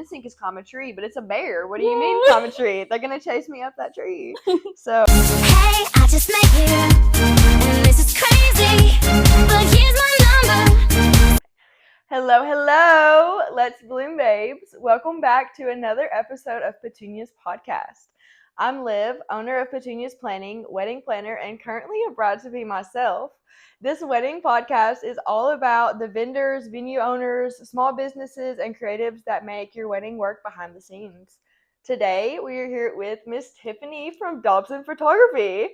instinct is climb a tree, but it's a bear. What do you mean climb a tree? They're gonna chase me up that tree. So hey, I just met you, and this is crazy, but here's my number. hello, Let's Bloom Babes. Welcome back to another episode of Petunias podcast. I'm Liv, owner of Petunias Planning, wedding planner, and currently a bride-to-be myself. This wedding podcast is all about the vendors, venue owners, small businesses, and creatives that make your wedding work behind the scenes. Today, we are here with Miss Tiffany from Dobson Photography.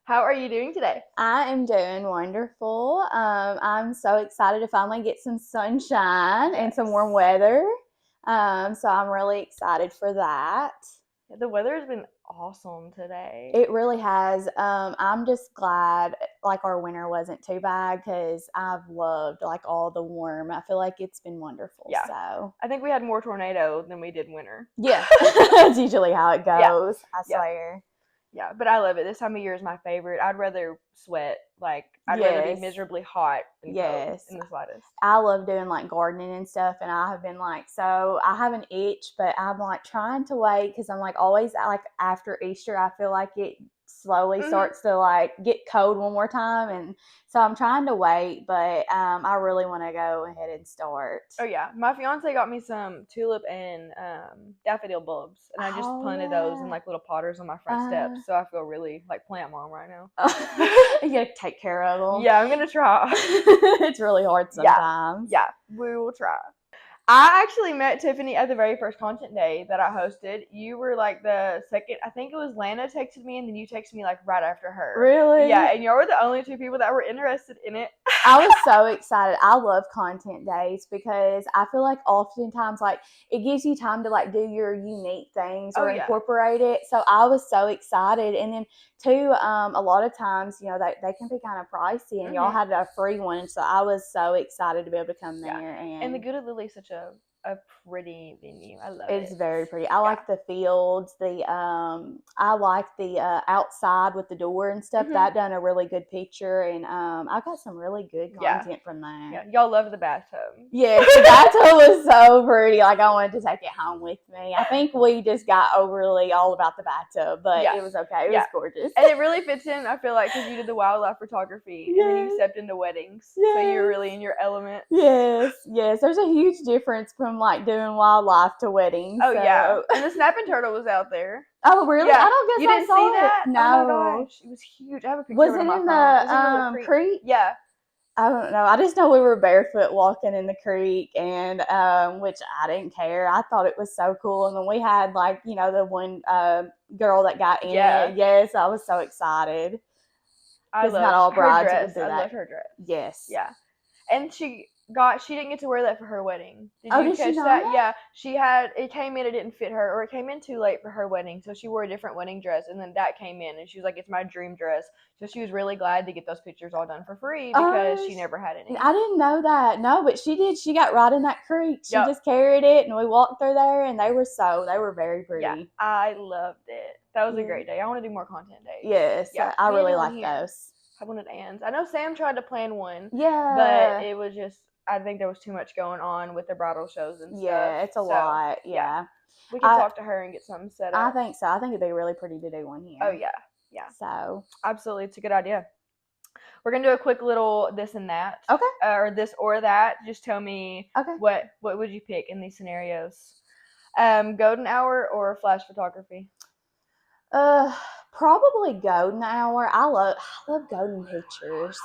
How are you doing today? I am doing wonderful. I'm so excited to finally get some sunshine and some warm weather. So I'm really excited for that. The weather has been awesome today. It really has. I'm just glad like our winter wasn't too bad because I've loved like all the warm. I feel like it's been wonderful. Yeah. So I think we had more tornado than we did winter. yeah, that's usually how it goes. I swear. Yeah, but I love it. This time of year is my favorite. I'd rather sweat. Like, I'd rather be miserably hot than cold in the slightest. I love doing, like, gardening and stuff, and I have been, like, so I have an itch, but I'm, like, trying to wait because I'm, like, always, like, after Easter, I feel like it slowly starts to, like, get cold one more time, and so I'm trying to wait, but I really want to go ahead and start. Oh, yeah. My fiance got me some tulip and daffodil bulbs, and I just planted those in, like, little potters on my front steps, so I feel really, like, plant mom right now. You gotta take care of them. Yeah, I'm gonna try. It's really hard sometimes. Yeah, we will try. I actually met Tiffany at the very first content day that I hosted. You were like the second, I think it was Lana texted me, and then you texted me like right after her. Really? Yeah, and y'all were the only two people that were interested in it. I was so excited. I love content days because I feel like oftentimes like it gives you time to like do your unique things or incorporate it. So I was so excited. And then too, a lot of times, you know, they can be kind of pricey, and y'all had a free one. So I was so excited to be able to come there. And the Good of Lily's such a pretty venue. I love it. It's very pretty. I like the fields. I like the outside with the door and stuff. That done a really good picture, and I got some really good content from that. Yeah, y'all love the bathtub. Yeah, the bathtub was so pretty. Like I wanted to take it home with me. I think we just got overly all about the bathtub, but it was okay. It was gorgeous, and it really fits in. I feel like because you did the wildlife photography, and then you stepped into weddings, so you're really in your element. Yes. There's a huge difference from like doing wildlife to weddings. Oh yeah, and the snapping turtle was out there. Oh really? Yeah. I don't guess you didn't I saw see that. No, oh my gosh, it was huge. I have a picture. Was of it on my in phone. the creek? Yeah. I don't know. I just know we were barefoot walking in the creek, and which I didn't care. I thought it was so cool. And then we had like, you know, the one girl that got in it. Yes, I was so excited. I love not all brides her dress. do that. I love her dress. Yes. Yeah. And she didn't get to wear that for her wedding. Did you catch that? Yeah. It came in, it didn't fit her, or it came in too late for her wedding. So she wore a different wedding dress, and then that came in, and she was like, it's my dream dress. So she was really glad to get those pictures all done for free because she never had any. I didn't know that. No, but she did. She got right in that creek. She just carried it, and we walked through there, and they were very pretty. Yeah, I loved it. That was a great day. I want to do more content days. Yes, yeah, I really like those. I wanted Ann's. I know Sam tried to plan one. Yeah. But it was just, I think there was too much going on with the bridal shows and stuff. Yeah, it's a lot. Yeah. We can talk to her and get something set up. I think so. I think it'd be really pretty to do one here. Oh, yeah. Yeah. So. Absolutely. It's a good idea. We're going to do a quick little this and that. Okay. Or this or that. Just tell me what would you pick in these scenarios? Golden hour or flash photography? Probably golden hour. I love golden pictures.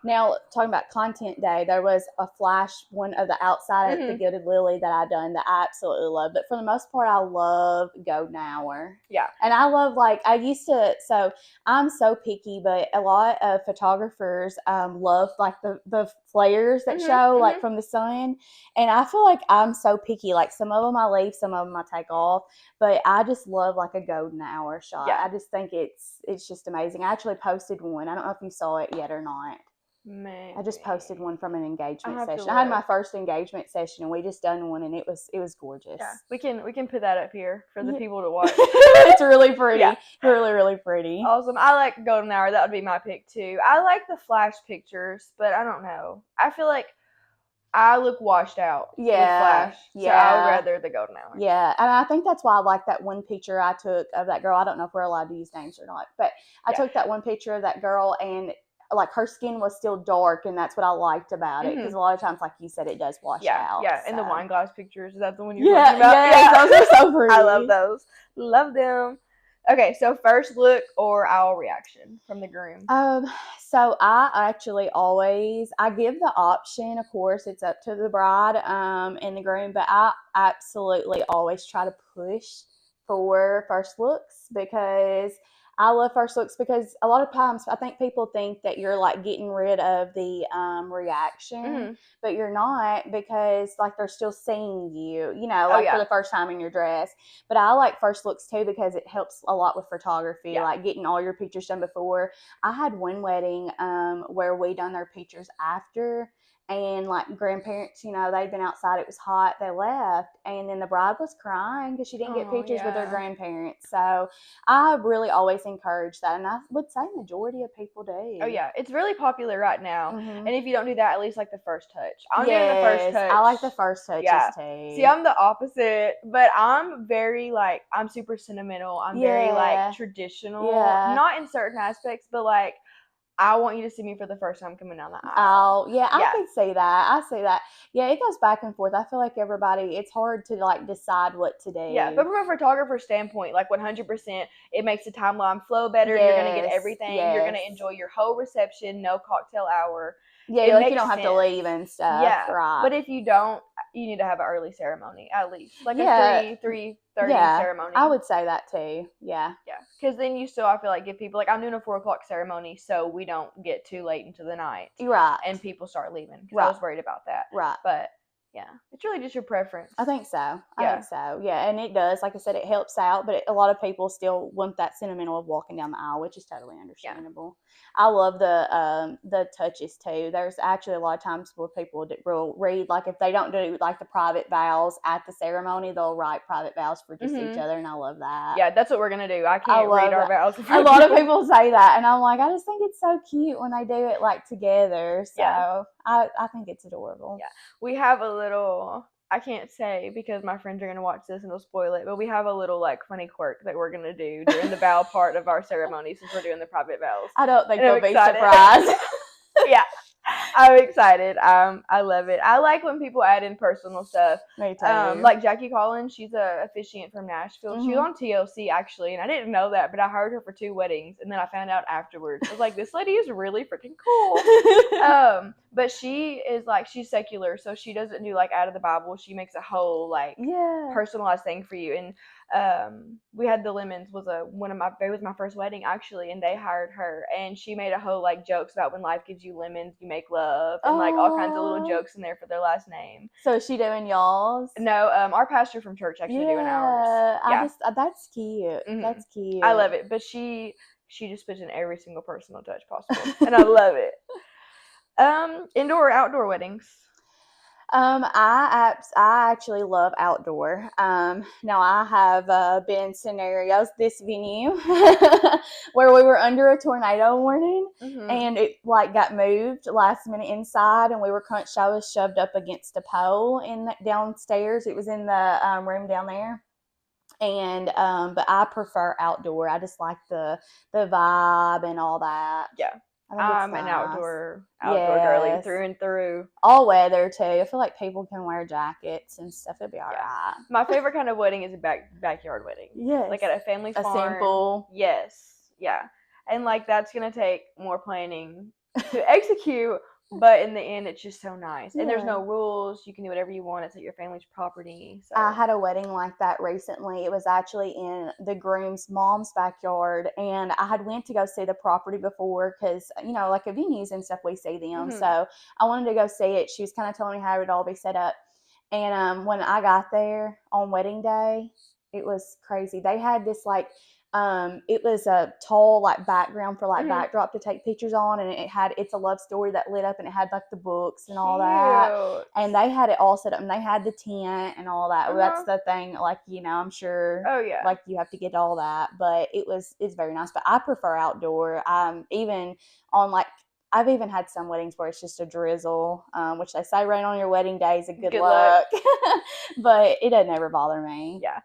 Now talking about content day, there was a flash one of the outside of the Good of Lily that I done that I absolutely love. But for the most part, I love golden hour. Yeah. And I love so I'm so picky, but a lot of photographers love like the flares that show like from the sun. And I feel like I'm so picky. Like some of them I leave, some of them I take off. But I just love like a golden hour shot. Yeah. I just think it's just amazing. I actually posted one. I don't know if you saw it yet or not. Maybe. I just posted one from an engagement session. I had my first engagement session, and we just done one, and it was gorgeous. Yeah, we can put that up here for the people to watch. It's really pretty. Yeah. Really, really pretty. Awesome. I like golden hour. That would be my pick too. I like the flash pictures, but I don't know. I feel like I look washed out with flash. So I would rather the golden hour. Yeah, and I think that's why I like that one picture I took of that girl. I don't know if we're allowed to use names or not, but I took that one picture of that girl, and like her skin was still dark, and that's what I liked about it, because a lot of times, like you said, it does wash out. Yeah, so. And the wine glass pictures, is that the one you're talking about? Yeah, those are so pretty. I love those. Love them. Okay, so first look or owl reaction from the groom. So I actually I give the option. Of course, it's up to the bride and the groom, but I absolutely always try to push for first looks, because I love first looks, because a lot of times I think people think that you're like getting rid of the reaction, but you're not, because like they're still seeing you, like for the first time in your dress. But I like first looks too, because it helps a lot with photography, like getting all your pictures done before. I had one wedding where we done their pictures after. And like grandparents, they'd been outside, it was hot, they left, and then the bride was crying because she didn't get pictures with her grandparents. So I really always encourage that, and I would say majority of people do. Oh yeah, it's really popular right now. And if you don't do that, at least like the first touch. I'm doing the first touch. I like the first touches too. See, I'm the opposite, but I'm very like, I'm super sentimental. I'm very like traditional. Not in certain aspects, but like, I want you to see me for the first time coming down the aisle. Oh, yeah, I can see that. I see that. Yeah, it goes back and forth. I feel like everybody, it's hard to like decide what to do. Yeah, but from a photographer standpoint, like 100%, it makes the timeline flow better. You're going to get everything. You're going to enjoy your whole reception, no cocktail hour. Yeah, like you don't have to leave and stuff. Yeah, right. But if you don't, you need to have an early ceremony at least, like a 3:30 ceremony. I would say that too. Yeah, because then you still, I feel like, give people like, I'm doing a 4:00 ceremony, so we don't get too late into the night, right? And people start leaving, because I was worried about that, right? But yeah, it's really just your preference. I think so. I think so. Yeah, and it does. Like I said, it helps out, but a lot of people still want that sentimental of walking down the aisle, which is totally understandable. I love the touches too. There's actually a lot of times where people will read, like if they don't do like the private vows at the ceremony, they'll write private vows for just each other, and I love that. Yeah, that's what we're gonna do. I can't read our vows. A lot of people say that, and I'm like, I just think it's so cute when they do it like together. So I think it's adorable. Yeah, we have a little, I can't say because my friends are going to watch this and they'll spoil it, but we have a little like funny quirk that we're going to do during the vow part of our ceremony, since we're doing the private vows. I don't think they'll be surprised. Yeah, I'm excited. I love it. I like when people add in personal stuff. Me too. Like Jackie Collins, she's a officiant from Nashville. She was on TLC actually, and I didn't know that, but I heard her for 2 weddings, and then I found out afterwards. I was like, this lady is really freaking cool. But she is like, she's secular, so she doesn't do like out of the Bible. She makes a whole like personalized thing for you. And we had the Lemons was it was my first wedding actually, and they hired her, and she made a whole like jokes about when life gives you lemons, you make love, and like all kinds of little jokes in there for their last name. So is she doing y'all's? No, our pastor from church actually doing ours. Yeah, that's cute. That's cute. I love it, but she just puts in every single personal touch possible, and I love it. Indoor or outdoor weddings? I actually love outdoor. Now I have been in scenarios, this venue where we were under a tornado warning, and it like got moved last minute inside, and we were crunched. I was shoved up against a pole downstairs. It was in the room down there. And but I prefer outdoor. I just like the vibe and all that. Yeah. I'm an outdoor girly through and through. All weather too. I feel like people can wear jackets and stuff. It'd be all right. My favorite kind of wedding is a backyard wedding. Yes. Like at a family farm. A simple. Yes. Yeah. And like that's gonna take more planning to execute. But in the end, it's just so nice. And there's no rules. You can do whatever you want. It's at your family's property. So. I had a wedding like that recently. It was actually in the groom's mom's backyard. And I had went to go see the property before because, like at venues and stuff, we see them. So I wanted to go see it. She was kind of telling me how it would all be set up. And when I got there on wedding day, it was crazy. They had this like... it was a tall like background for like backdrop to take pictures on, and It's a Love Story that lit up, and it had like the books and all that, and they had it all set up, and they had the tent and all that. That's the thing, like I'm sure. Oh yeah. Like you have to get all that, but it's very nice. But I prefer outdoor. Even on like I've even had some weddings where it's just a drizzle, which they say rain on your wedding day is a good luck. But it doesn't ever bother me. Yeah.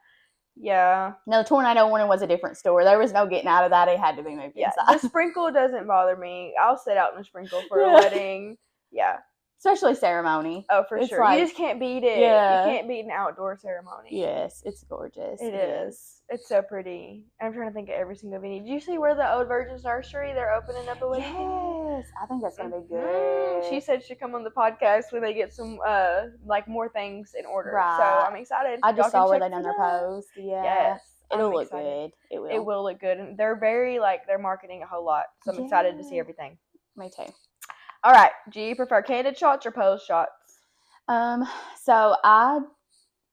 Yeah. No, the tornado warning was a different story. There was no getting out of that. It had to be moved inside. The sprinkle doesn't bother me. I'll sit out in a sprinkle for a wedding. Yeah. Especially ceremony. Oh, for sure. Like, you just can't beat it. Yeah. You can't beat an outdoor ceremony. Yes, it's gorgeous. It is. It's so pretty. I'm trying to think of every single venue. Did you see where the Old Virgin's Nursery, they're opening up a wedding venue? Yes, I think that's going to be good. She said she'd come on the podcast when they get some, like, more things in order. Right. So I'm excited. I just saw where they done their post. Yeah. Yes. It'll look good. It will. It will look good. And they're very, like, they're marketing a whole lot. So I'm excited to see everything. Me too. All right. Do you prefer candid shots or pose shots? So I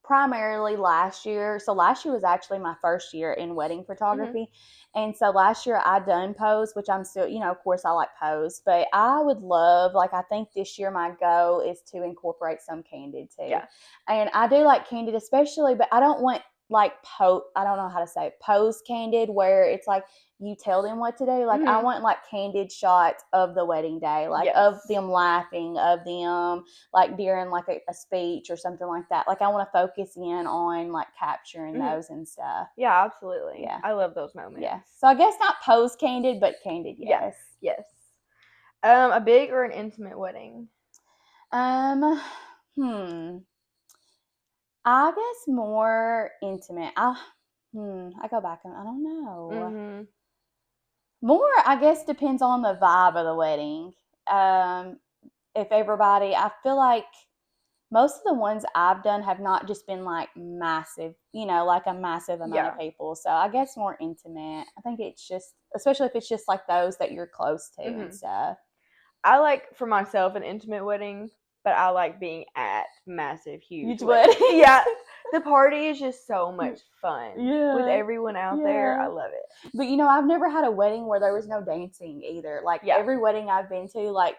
primarily last year was actually my first year in wedding photography. And so last year I done pose, which I'm still, of course I like pose, but I would love, like, I think this year my goal is to incorporate some candid too. Yeah. And I do like candid especially, but I don't want like I don't know how to say it, pose candid where it's like you tell them what to do. Like I want like candid shots of the wedding day, like of them laughing, of them like during like a speech or something like that. Like I want to focus in on like capturing those and stuff. Yeah, absolutely. Yeah. I love those moments. Yeah. So I guess not pose candid, but candid, yes. Yes. A big or an intimate wedding? I guess more intimate. I go back and I don't know. Mm-hmm. More, I guess, depends on the vibe of the wedding. If everybody, I feel like most of the ones I've done have not just been like massive, like a massive amount of people. So I guess more intimate. I think it's just, especially if it's just like those that you're close to and stuff. I like, for myself, an intimate wedding, but I like being at massive, huge weddings. Yeah. The party is just so much fun. Yeah. With everyone out there. I love it. But, I've never had a wedding where there was no dancing either. Like, every wedding I've been to, like,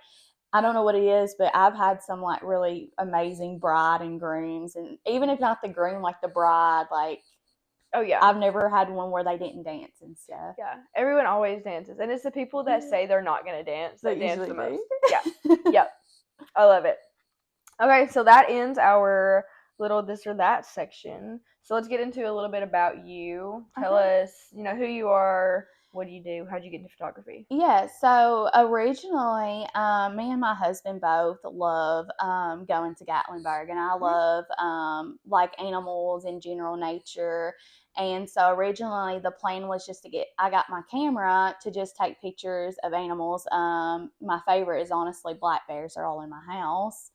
I don't know what it is, but I've had some, like, really amazing bride and grooms. And even if not the groom, like, the bride, like, oh, yeah. I've never had one where they didn't dance and stuff. Yeah. Everyone always dances. And it's the people that say they're not going to dance that dance the most. Yeah. Yep. I love it. Okay, so that ends our little this or that section. So let's get into a little bit about you. Tell us, who you are, what do you do, how'd you get into photography? Yeah, so originally, me and my husband both love going to Gatlinburg, and I love like animals and general nature. And so originally the plan was just I got my camera to just take pictures of animals. My favorite is honestly black bears. They're all in my house.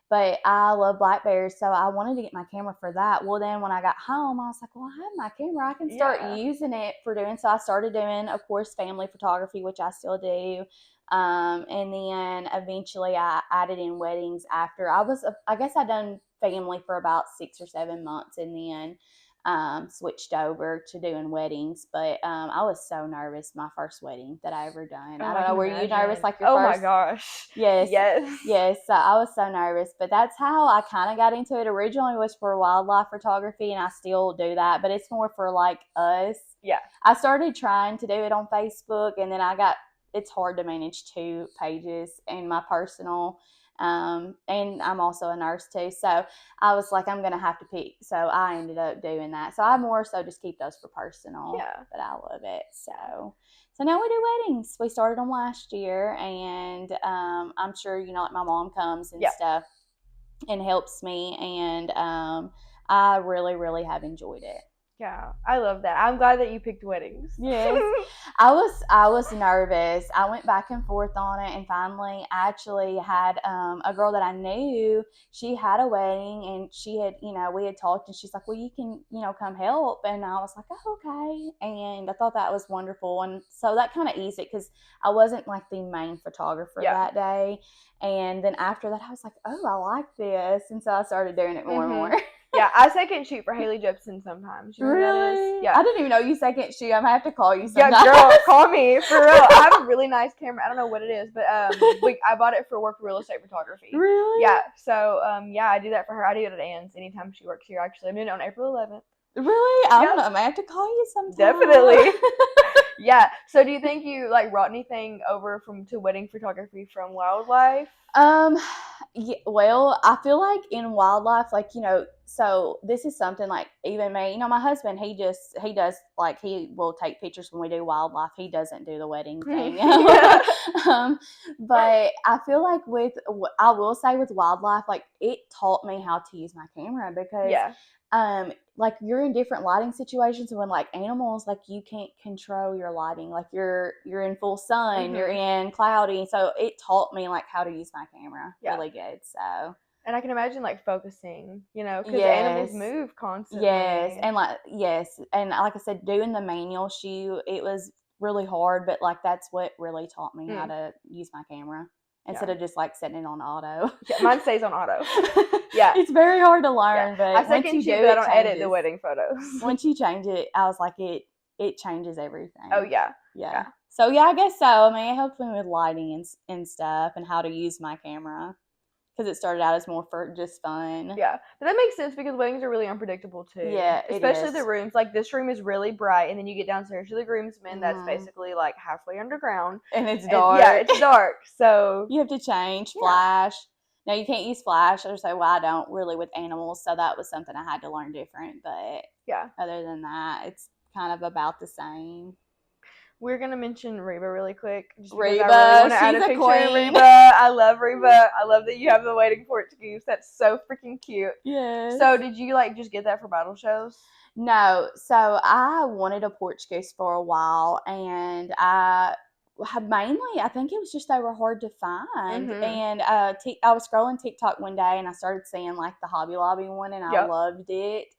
But I love black bears, so I wanted to get my camera for that. Well, then when I got home, I was like, well, I have my camera. I can start using it for doing. So I started doing, of course, family photography, which I still do. And then eventually I added in weddings after. I guess I done family for about 6 or 7 months, and then switched over to doing weddings. But I was so nervous my first wedding that I ever done. I don't know, were you nervous like your first? Oh my gosh. Yes. So I was so nervous, but that's how I kind of got into it. Originally was for wildlife photography, and I still do that, but it's more for like us. Yeah. I started trying to do it on Facebook, and then it's hard to manage 2 pages in my personal. And I'm also a nurse too. So I was like, I'm going to have to pick. So I ended up doing that. So I more so just keep those for personal. Yeah. But I love it. So now we do weddings. We started them last year, and I'm sure, like my mom comes and stuff and helps me. And I really, really have enjoyed it. Yeah, I love that. I'm glad that you picked weddings. Yes. I was nervous. I went back and forth on it, and finally I actually had a girl that I knew. She had a wedding, and she had, we had talked, and she's like, well, you can, come help. And I was like, oh, okay. And I thought that was wonderful. And so that kind of eased it, because I wasn't like the main photographer that day. And then after that, I was like, oh, I like this. And so I started doing it more and more. Yeah, I second shoot for Haley Dobson sometimes. Really? Yeah. I didn't even know you second shoot. I'm going to have to call you sometime. Yeah, girl, call me. For real. I have a really nice camera. I don't know what it is, but I bought it for work real estate photography. Really? Yeah. So, I do that for her. I do it at Ann's anytime she works here, actually. I'm doing it on April 11th. Really? I Yep. don't know. I may have to call you sometime. Definitely. Yeah. So do you think you like brought anything over to wedding photography from wildlife? Yeah, well, I feel like in wildlife, like, so this is something like even me, my husband, he does like, he will take pictures when we do wildlife. He doesn't do the wedding thing. Yeah. But I feel like I will say with wildlife, like it taught me how to use my camera because, Yeah. like you're in different lighting situations when like animals, like you can't control your lighting, like you're in full sun, you're in cloudy, so it taught me like how to use my camera really good. So, and I can imagine like focusing, because animals yes, move constantly. yes, and like I said, doing the manual shoot, it was really hard, but like that's what really taught me how to use my camera instead of just like setting it on auto. Yeah, mine stays on auto. Yeah, it's very hard to learn, but I second once you you, do but I it, don't changes. edit the wedding photos. Once you change it, I was like, it changes everything. Oh yeah. So yeah, I guess so. I mean, it helped me with lighting and stuff and how to use my camera because it started out as more for just fun. Yeah, but that makes sense because weddings are really unpredictable too. Yeah, especially the rooms. Like this room is really bright, and then you get downstairs to the groomsmen. That's basically like halfway underground, and it's dark. Yeah, it's dark. So you have to change flash. Now you can't use flash. I just say, well, I don't really with animals, so that was something I had to learn different. But yeah, other than that, it's kind of about the same. We're gonna mention Reba really quick. Just Reba, I really want to add a picture of Reba. I love Reba. I love that you have the wedding Portuguese. That's so freaking cute. Yes. So did you like just get that for bridal shows? No. So I wanted a Portuguese for a while, and I think it was just they were hard to find. And I was scrolling TikTok one day, and I started seeing like the Hobby Lobby one, and I loved it.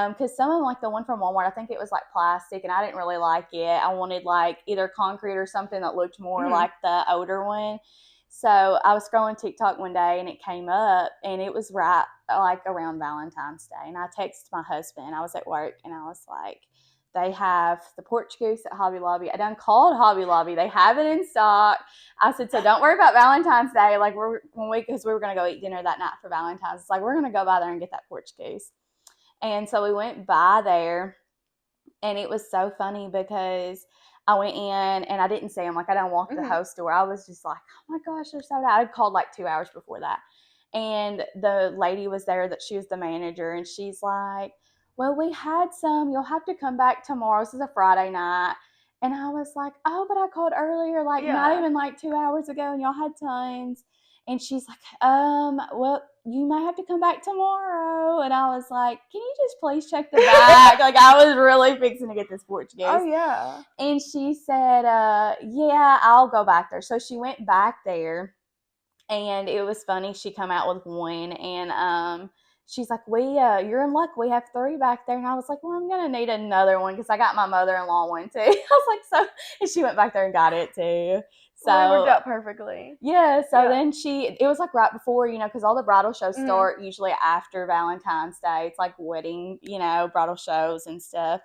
Because some of them, like the one from Walmart, I think it was like plastic, and I didn't really like it. I wanted like either concrete or something that looked more like the older one. So I was scrolling TikTok one day, and it came up, and it was right like around Valentine's Day. And I texted my husband. I was at work, and I was like, they have the Portuguese at Hobby Lobby. I done called Hobby Lobby. They have it in stock. I said, so don't worry about Valentine's Day. Like because we were going to go eat dinner that night for Valentine's. It's like, we're going to go by there and get that Portuguese. And so we went by there, and it was so funny because I went in and I didn't see them. Like I didn't walk the host door. I was just like, oh my gosh, they're so bad. I called like 2 hours before that. And the lady was there, that she was the manager, and she's like, well, we had some. You'll have to come back tomorrow. This is a Friday night. And I was like, oh, but I called earlier, like not even like 2 hours ago, and y'all had tons. And she's like, well, you may have to come back tomorrow. And I was like, can you just please check the back? Like I was really fixing to get this Portuguese. Oh yeah. And she said, yeah, I'll go back there. So she went back there, and it was funny. She come out with one, and she's like, you're in luck. We have 3 back there. And I was like, well, I'm going to need another one because I got my mother-in-law one too. I was like, so, and she went back there and got it too. So it worked out perfectly. Yeah. So then it was like right before, because all the bradal shows start usually after Valentine's Day. It's like wedding, bridal shows and stuff.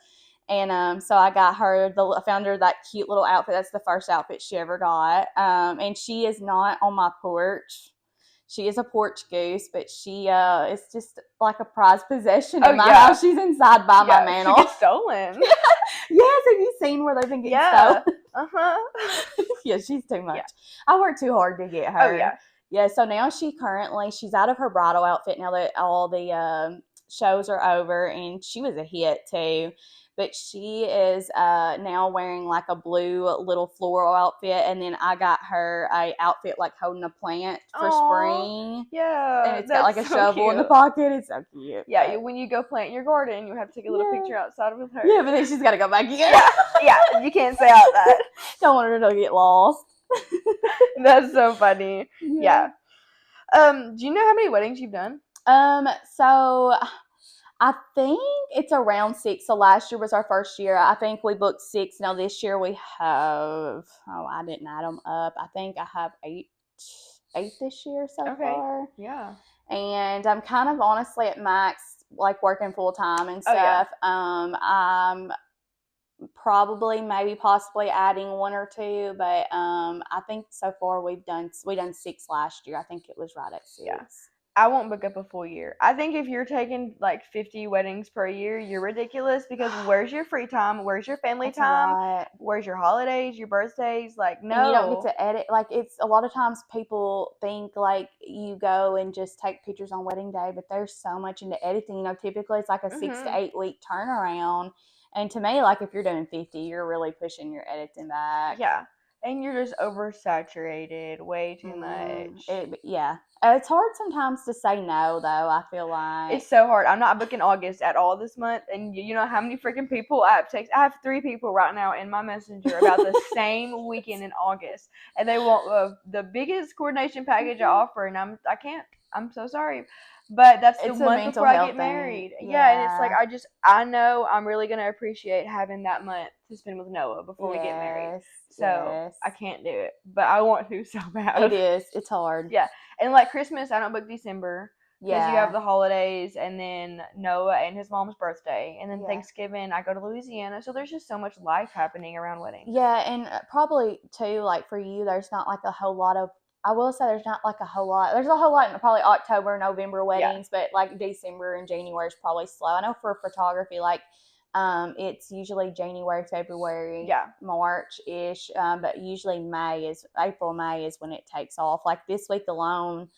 And so I got her, I found her that cute little outfit. That's the first outfit she ever got. And she is not on my porch. She is a porch goose, but she is just like a prized possession in my house. She's inside by my mantle. She gets stolen. Yes, have you seen where they've been getting stolen? Yeah, she's too much. I worked too hard to get her. Oh yeah. Yeah, so now she's out of her bridal outfit now that all the shows are over, and she was a hit too. But she is now wearing like a blue little floral outfit, and then I got her a outfit like holding a plant for spring. Yeah, and it's got like a shovel in the pocket. It's so cute. Yeah, when you go plant your garden, you have to take a little picture outside with her. Yeah, but then she's got to go back in. Yeah, you can't say out that. Don't want her to get lost. That's so funny. Yeah. Do you know how many weddings you've done? So I think it's around 6. So last year was our first year. I think we booked 6. Now this year we have, I didn't add them up. I think I have 8 this year so far. Yeah. And I'm kind of honestly at max, like working full time and stuff. I'm probably possibly adding 1 or 2, but I think so far we done 6 last year. I think it was right at 6. I won't book up a full year. I think if you're taking like 50 weddings per year, you're ridiculous because where's your free time? Where's your family That's time? a lot. Where's your holidays, your birthdays? Like, no. And you don't get to edit. Like, it's a lot of times people think like you go and just take pictures on wedding day, but there's so much into editing. You know, typically it's like a 6 to 8 week turnaround. And to me, like, if you're doing 50, you're really pushing your editing back. Yeah. And you're just oversaturated way too much. It's hard sometimes to say no, though, I feel like. It's so hard. I'm not booking August at all this month. And you know how many freaking people I have text? I have 3 people right now in my messenger about the same weekend in August. And they want the biggest coordination package I offer. And I can't. I'm so sorry. But that's the month before I get married. Yeah, and it's like I know I'm really gonna appreciate having that month to spend with Noah before we get married. So I can't do it, but I want to so bad. It is. It's hard. Yeah, and like Christmas, I don't book December because you have the holidays, and then Noah and his mom's birthday, and then Thanksgiving. I go to Louisiana, so there's just so much life happening around weddings. Yeah, and probably too, like for you, there's not like a whole lot of. I will say there's not like a whole lot. There's a whole lot in probably October, November weddings, but like December and January is probably slow. I know for photography, like it's usually January, February, March-ish, but usually April, May is when it takes off. Like this week alone,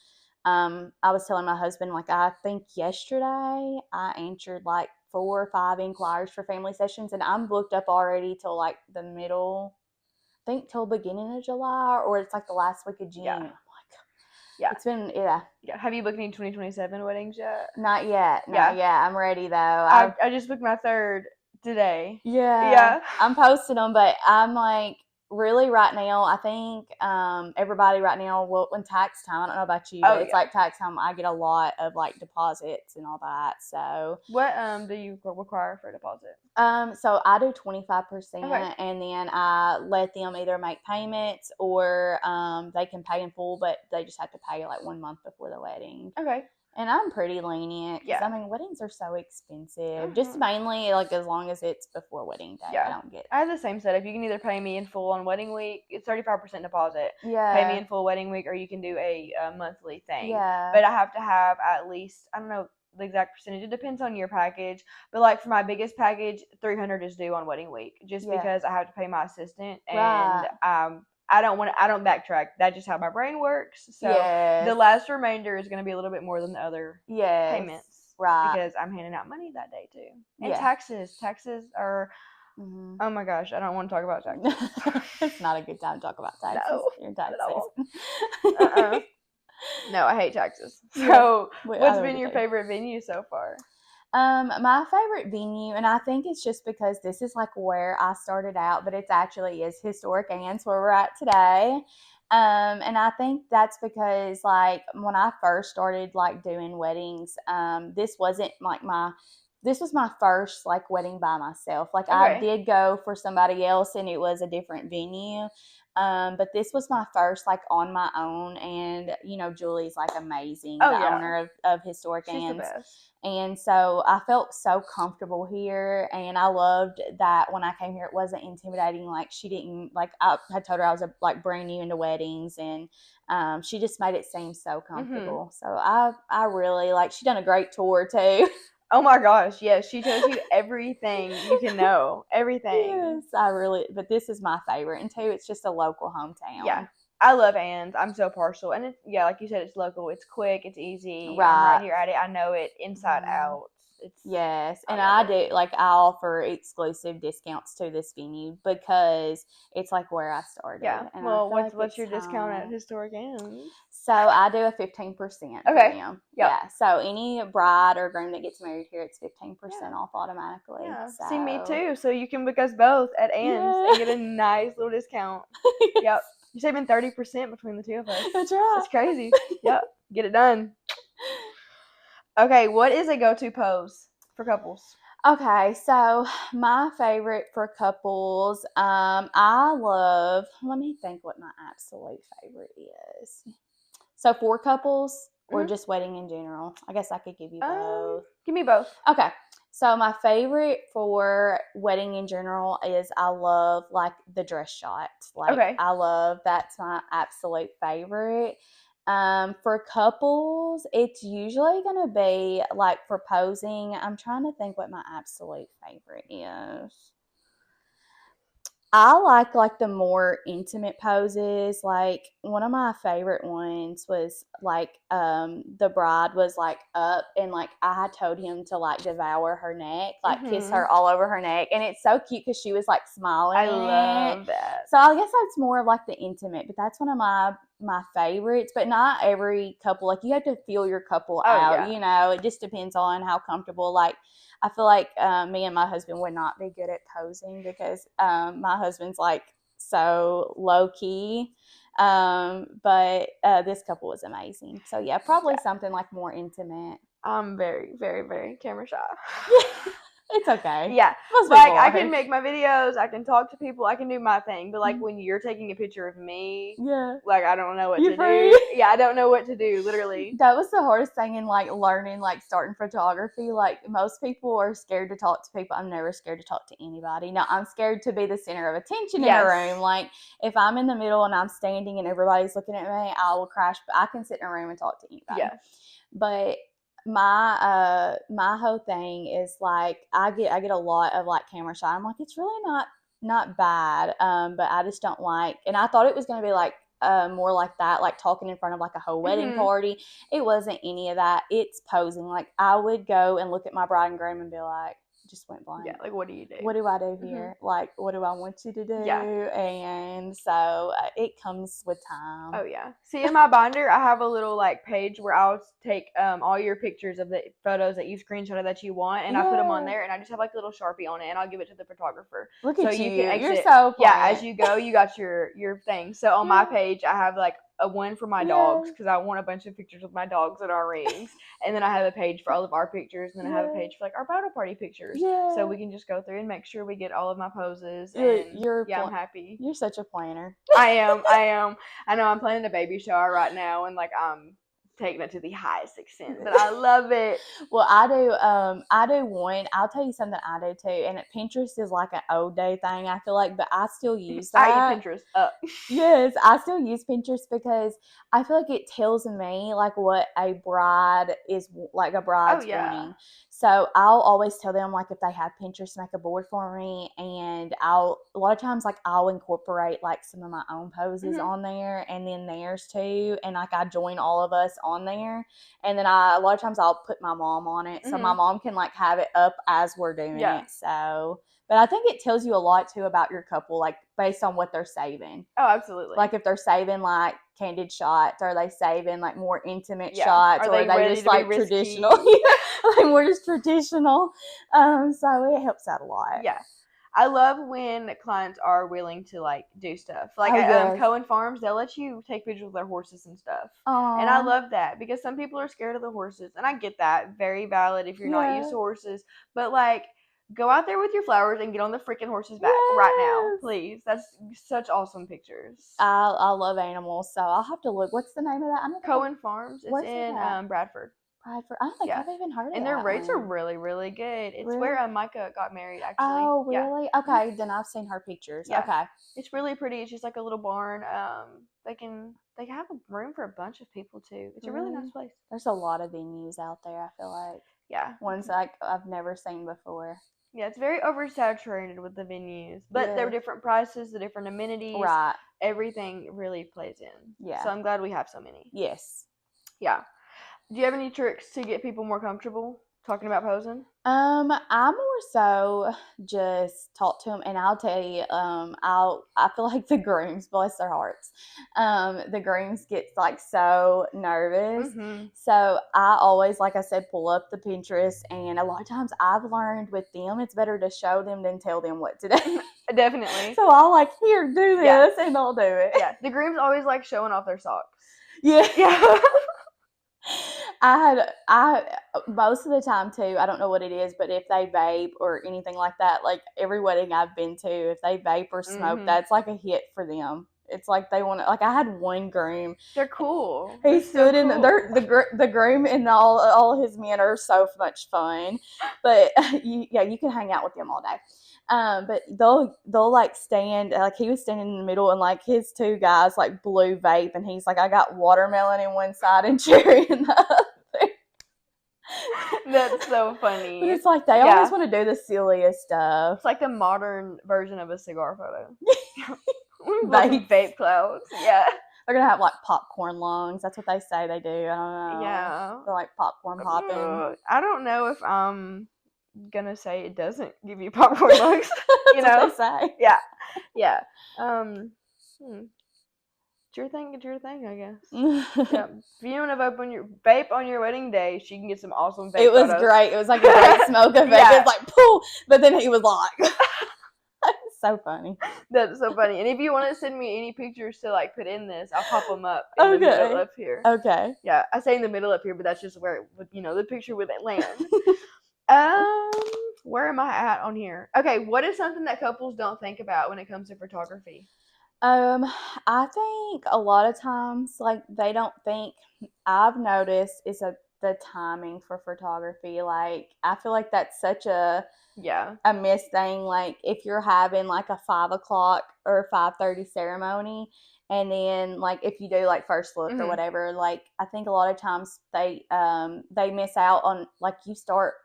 I was telling my husband, like I think yesterday I answered like 4 or 5 inquiries for family sessions, and I'm booked up already till like the middle. I think till beginning of July, or it's like the last week of June. Yeah. I'm like, it's been Yeah. Have you booked any 2027 weddings yet? Not yet. I'm ready though. I just booked my 3rd today. Yeah. I'm posting them, but I'm like really right now. I think everybody right now, when tax time. I don't know about you, but it's like tax time. I get a lot of like deposits and all that. So what do you require for a deposit? So I do 25%, and then I let them either make payments or they can pay in full, but they just have to pay like 1 month before the wedding. Okay. And I'm pretty lenient because I mean weddings are so expensive. Just mainly like as long as it's before wedding day, I don't get. I have the same setup. You can either pay me in full on wedding week. It's 35% deposit. Pay me in full wedding week, or you can do a monthly thing. But I have to have at least, I don't know the exact percentage. It depends on your package. But like for my biggest package, $300 is due on wedding week, just because I have to pay my assistant, and I don't backtrack. That's just how my brain works. So the last remainder is going to be a little bit more than the other payments. Right. Because I'm handing out money that day too. And taxes. Taxes are, oh my gosh, I don't want to talk about taxes. It's not a good time to talk about taxes. No, your taxes. No, I hate taxes. So what's been your favorite venue so far? My favorite venue, and I think it's just because this is like where I started out, but it's actually is Historic Ann's where we're at today. And I think that's because like when I first started like doing weddings, this wasn't like this was my first like wedding by myself. Like I did go for somebody else and it was a different venue. But this was my first like on my own, and you know Julie's like amazing, the owner of Historic Ann's. And so I felt so comfortable here, and I loved that when I came here it wasn't intimidating. Like she didn't like, I had told her I was like brand new into weddings, and she just made it seem so comfortable. So I really like, she done a great tour too. Oh my gosh, yes, she tells you everything you can know, everything. Yes, but this is my favorite, and two, it's just a local hometown. Yeah, I love Ann's. I'm so partial, and it's like you said, it's local, it's quick, it's easy. Right. I'm right here at it. I know it inside out. And I do like I offer exclusive discounts to this venue because it's like where I started. Yeah. And well, what's your discount at Historic Ann's? So I do a 15% for them. Yeah. So any bride or groom that gets married here, it's 15% off automatically. Yeah. So. See, me too. So you can book us both at Ann's and get a nice little discount. Yep. You're saving 30% between the two of us. That's right. That's crazy. Yep. Get it done. Okay, what is a go-to pose for couples? Okay, so my favorite for couples, I love, let me think what my absolute favorite is. So for couples or just wedding in general? I guess I could give you both. Give me both. Okay, so my favorite for wedding in general is I love like the dress shot. Like I love, that's my absolute favorite. For couples, it's usually going to be like for posing. I'm trying to think what my absolute favorite is. I like the more intimate poses. Like one of my favorite ones was like the bride was like up and like I had told him to like devour her neck, like kiss her all over her neck, and it's so cute because she was like smiling. I love that. So I guess that's more of like the intimate, but that's one of my favorites. But not every couple, like you have to feel your couple out. Yeah. It just depends on how comfortable. Like I feel like me and my husband would not be good at posing because my husband's like so low key. But this couple was amazing. So yeah, probably something like more intimate. I'm very, very, very camera shy. It's okay. Yeah. Most like people I are. can make my videos, I can talk to people, I can do my thing. But like when you're taking a picture of me, like I don't know what to do. Yeah, I don't know what to do, literally. That was the hardest thing in like learning, like starting photography. Like most people are scared to talk to people. I'm never scared to talk to anybody. No, I'm scared to be the center of attention in a room. Like if I'm in the middle and I'm standing and everybody's looking at me, I will crash. But I can sit in a room and talk to anybody. Yeah. But my whole thing is like I get a lot of like camera shy. I'm like, it's really not bad. But I just don't like, and I thought it was gonna be like more like that, like talking in front of like a whole wedding party. It wasn't any of that. It's posing. Like I would go and look at my bride and groom and be like, just went blank. Yeah, like what do you do? What do I do here? Like what do I want you to do? Yeah. And so it comes with time. Oh yeah. See, in my binder, I have a little like page where I'll take all your pictures of the photos that you screenshotted that you want, and I put them on there, and I just have like a little Sharpie on it, and I'll give it to the photographer. Look at you. Can exit. You're so yeah. As you go, you got your thing. So on my page, I have like a one for my dogs because I want a bunch of pictures of my dogs and our rings, and then I have a page for all of our pictures, and then I have a page for like our bridal party pictures. So we can just go through and make sure we get all of my poses. I'm happy. You're such a planner. I am. I know I'm planning a baby shower right now, and like I'm taking it to the highest extent, but I love it. Well, I do one. I'll tell you something I do too, and Pinterest is like an old day thing, I feel like, but I still use that. I use Pinterest up. Yes, I still use Pinterest because I feel like it tells me like what a bride is, like a bride's wanting. So I'll always tell them like if they have Pinterest, make a board for me, and a lot of times like I'll incorporate like some of my own poses on there, and then theirs too, and like I join all of us on there, and then a lot of times I'll put my mom on it, so my mom can like have it up as we're doing it. So, but I think it tells you a lot too about your couple, like based on what they're saving. Oh, absolutely. Like if they're saving like candid shots, are they saving like more intimate shots, or are they just like traditional? Like more just traditional. So it helps out a lot. Yeah. I love when clients are willing to like do stuff. Like Cohen Farms, they'll let you take pictures of their horses and stuff. Aww. And I love that because some people are scared of the horses, and I get that. Very valid if you're not used to horses. But like, go out there with your flowers and get on the freaking horse's back right now, please. That's such awesome pictures. I love animals, so I'll have to look. What's the name of that? Cohen Farms. It's in Bradford. I don't think I've even heard of it. And their rates are really, really good. It's where Micah got married, actually. Oh, really? Yeah. Okay, then I've seen her pictures. Yeah. Okay. It's really pretty. It's just like a little barn. They have a room for a bunch of people too. It's a really nice place. There's a lot of venues out there, I feel like. Yeah. Ones like I've never seen before. Yeah, it's very oversaturated with the venues, but they're different prices, the different amenities. Right. Everything really plays in. Yeah. So I'm glad we have so many. Yes. Yeah. Do you have any tricks to get people more comfortable talking about posing? I more so just talk to them, and I'll tell you, I feel like the grooms, bless their hearts, the grooms get like so nervous. So I always, like I said, pull up the Pinterest, and a lot of times I've learned with them, it's better to show them than tell them what to do. Definitely. So I'll like, here, do this, and they'll do it. Yeah, the grooms always like showing off their socks. Yeah. I most of the time too, I don't know what it is, but if they vape or anything like that, like every wedding I've been to, if they vape or smoke, that's like a hit for them. It's like they want to, like I had one groom. They're cool. He stood in the groom and all his men are so much fun, but you can hang out with them all day. But they'll like stand, like he was standing in the middle, and like his two guys like blew vape, and he's like, I got watermelon in one side and cherry in the other. That's so funny. But it's like they always want to do the silliest stuff. It's like the modern version of a cigar photo. Vape clouds. Yeah. They're gonna have like popcorn lungs. That's what they say they do. I don't know. Yeah. They're like popcorn popping. I don't know if I'm gonna say it doesn't give you popcorn lungs. You know? That's what they say. Yeah. Yeah. It's your thing, I guess. Yeah. If you want to vape on your wedding day, she can get some awesome vape It was photos. great. It was like a great smoke effect. Yeah. It was like, poof. But then he was like, so funny. That's so funny. And if you want to send me any pictures to like put in this, I'll pop them up in the middle up here. Okay. Yeah, I say in the middle up here, but that's just where it would, the picture would land. Where am I at on here? Okay, what is something that couples don't think about when it comes to photography? I think a lot of times, like, they don't think, I've noticed, is the timing for photography. Like, I feel like that's such a missed thing. Like, if you're having like a 5 o'clock or 5:30 ceremony, and then like if you do like first look or whatever, like I think a lot of times they miss out on, like, you start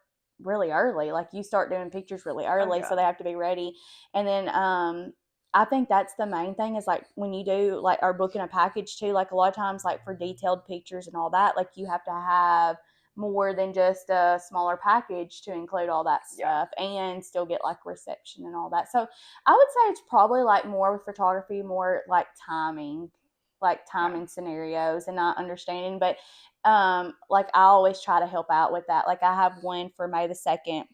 really early, like you start doing pictures really early, so they have to be ready. And then I think that's the main thing, is like when you do like are booking a package too, like a lot of times like for detailed pictures and all that, like you have to have more than just a smaller package to include all that stuff and still get like reception and all that. So I would say it's probably like more with photography, more like timing scenarios and not understanding. But like I always try to help out with that. Like I have one for May the 2nd,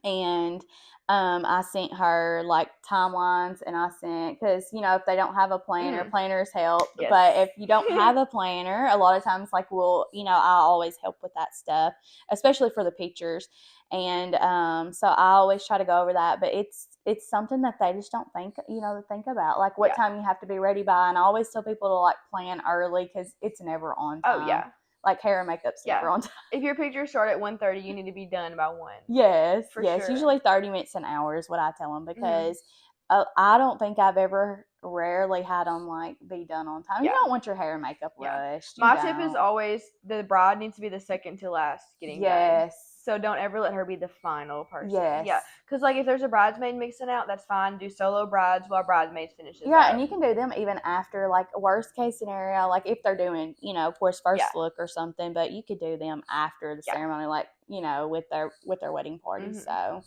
and I sent her like timelines, and I sent, because if they don't have a planner, planners help. Yes. But if you don't have a planner, a lot of times like I always help with that stuff, especially for the pictures. And so I always try to go over that. But it's something that they just don't think about, like what time you have to be ready by. And I always tell people to like plan early, because it's never on time. Oh yeah. Like hair and makeup's never on time. If your pictures start at 1:30, you need to be done by 1. Yes, sure. Usually 30 minutes an hour is what I tell them, because I don't think I've ever rarely had them like be done on time. You don't want your hair and makeup rushed. My tip is always the bride needs to be the second to last getting done. Yes. So don't ever let her be the final person. Yes. Yeah. Because like if there's a bridesmaid mixing out, that's fine. Do solo brides while bridesmaids finishes. Yeah, up. And you can do them even after, like worst case scenario, like if they're doing, of course, first look or something, but you could do them after the ceremony, like, with their wedding party. So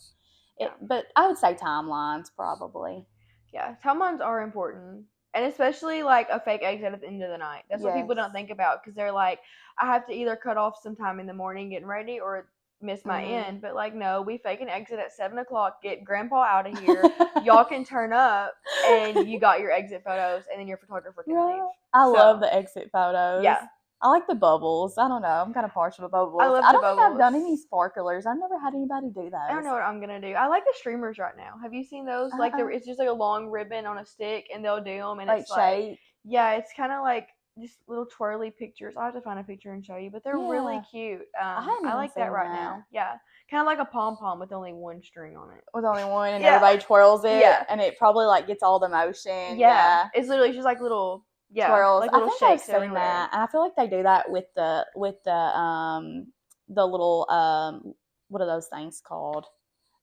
but I would say timelines probably. Yeah, timelines are important. And especially like a fake exit at the end of the night. That's what people don't think about, because they're like, I have to either cut off sometime in the morning getting ready or miss my end. But like, no, we fake an exit at 7 o'clock, get grandpa out of here. Y'all can turn up, and you got your exit photos, and then your photographer can leave. I love the exit photos. Yeah. I like the bubbles. I don't know. I'm kind of partial to bubbles. I love the bubbles. I don't think I've done any sparklers. I've never had anybody do those. I don't know what I'm going to do. I like the streamers right now. Have you seen those? Like, it's just like a long ribbon on a stick, and they'll do them. And like it's shake. Like, yeah, it's kind of like just little twirly pictures. I'll have to find a picture and show you, but they're really cute. I like that right now. Yeah. Kind of like a pom-pom with only one string on it. With only one, and everybody twirls it. Yeah. And it probably like gets all the motion. Yeah. It's literally just like little twirls. Like little shakes I've seen that. And I feel like they do that with the little what are those things called?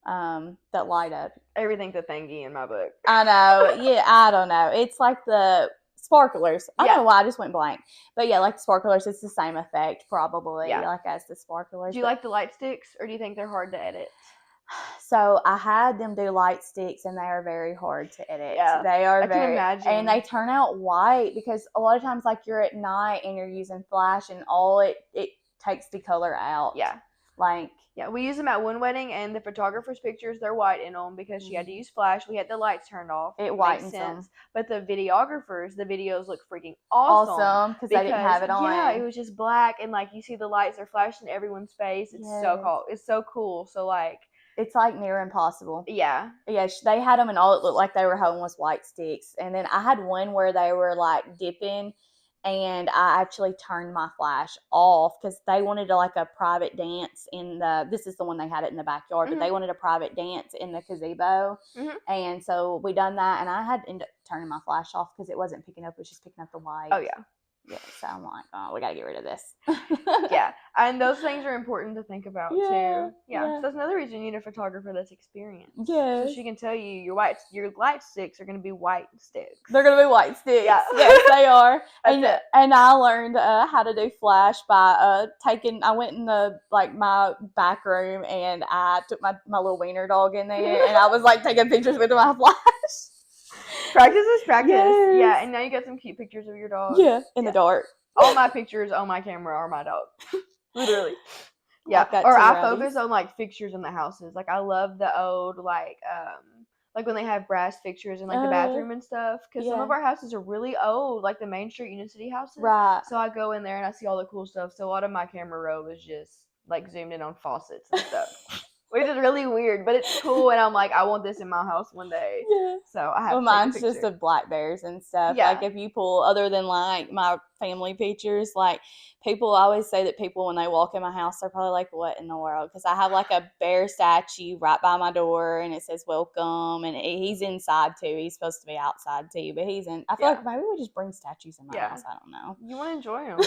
That light up. Everything's a thingy in my book. I know. Yeah, I don't know. It's like the sparklers. I don't know why I just went blank. But yeah, like the sparklers, it's the same effect probably, like as the sparklers. Do you like the light sticks, or do you think they're hard to edit? So I had them do light sticks, and they are very hard to edit. Yeah, they are. I can imagine. And they turn out white, because a lot of times, like, you're at night and you're using flash, and all it takes the color out. Yeah. Like. Yeah, we used them at one wedding, and the photographer's pictures, they're white in them because she had to use flash. We had the lights turned off. It whitens them. But the videographers, the videos look freaking awesome. Because they didn't have it on. Yeah, it was just black, and like you see the lights are flashing in everyone's face. It's so cool. It's so cool. So like. It's like near impossible. Yeah. Yeah, they had them, and all it looked like they were holding was white sticks. And then I had one where they were like dipping, and I actually turned my flash off because they wanted a private dance this is the one they had it in the backyard, but they wanted a private dance in the gazebo. And so we done that, and I had to end up turning my flash off because it wasn't picking up, it was just picking up the white. Oh, yeah. Yeah, so I'm like, oh, we got to get rid of this. Yeah, and those things are important to think about, too. Yeah, so that's another reason you need a photographer that's experienced. Yes. So she can tell you your light sticks are going to be white sticks. They're going to be white sticks. Yeah. Yes, they are. That's and I learned how to do flash by I went in my back room, and I took my little wiener dog in there, and I was taking pictures with my flash. Practice is practice. Yes. Yeah, and now you got some cute pictures of your dog. Yeah, in the dark. All my pictures on my camera are my dog. Literally. Yeah. Or I focus on fixtures in the houses. I love the old when they have brass fixtures in the bathroom and stuff. Because some of our houses are really old, the Main Street Union City houses. Right. So I go in there and I see all the cool stuff. So a lot of my camera roll is just zoomed in on faucets and stuff. Which is really weird, but it's cool, and I'm I want this in my house one day. Yeah. So I have to mine's take a just of black bears and stuff. Yeah. If you pull, other than my family pictures, people always say that people, when they walk in my house, they're probably what in the world? Because I have a bear statue right by my door, and it says welcome, and he's inside too. He's supposed to be outside too, but he's in. I feel like maybe we just bring statues in my house. I don't know. You want to enjoy them.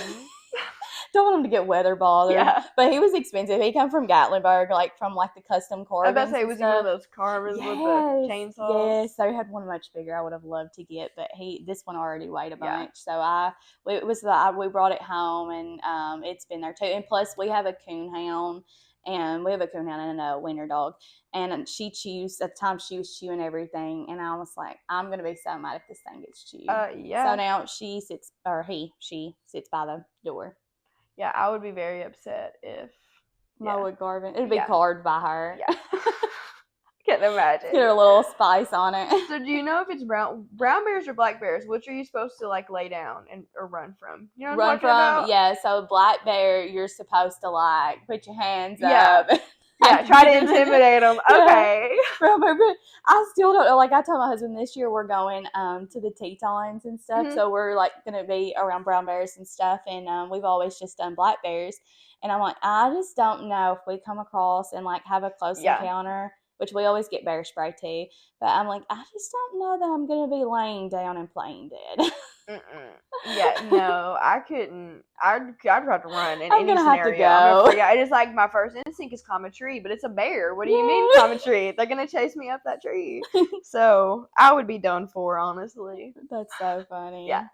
Don't want him to get weather bothered. Yeah. But he was expensive. He come from Gatlinburg, from the custom carvings. I was about to say, was he one of those carvers with the chainsaws? Yes, they had one much bigger. I would have loved to get, but this one already weighed a bunch. So we brought it home, and it's been there too. And plus, we have a coonhound, and we have a coonhound and a wiener dog. And she chews. At the time, she was chewing everything, and I was like, I'm gonna be so mad if this thing gets chewed. Yeah. So now she sits by the door. Yeah, I would be very upset if my wood carving. It'd be carved by her. Yeah. Can't imagine. Get a little spice on it. So do you know if it's brown bears or black bears? Which are you supposed to lay down or run from? You know what I'm talking about? Yeah, so black bear, you're supposed to put your hands up. Yeah, try to intimidate them. Okay. I still don't know. I told my husband this year we're going to the Tetons and stuff. So we're going to be around brown bears and stuff. And we've always just done black bears. And I'm I just don't know if we come across and have a close encounter, which we always get bear spray too. But I'm I just don't know that I'm going to be laying down and playing dead. Yeah, no, I couldn't. I'd have to run in I'm any gonna scenario. Have to go. It is my first instinct is climb a tree, but it's a bear. What do you mean climb a tree? They're gonna chase me up that tree. So I would be done for, honestly. That's so funny. Yeah.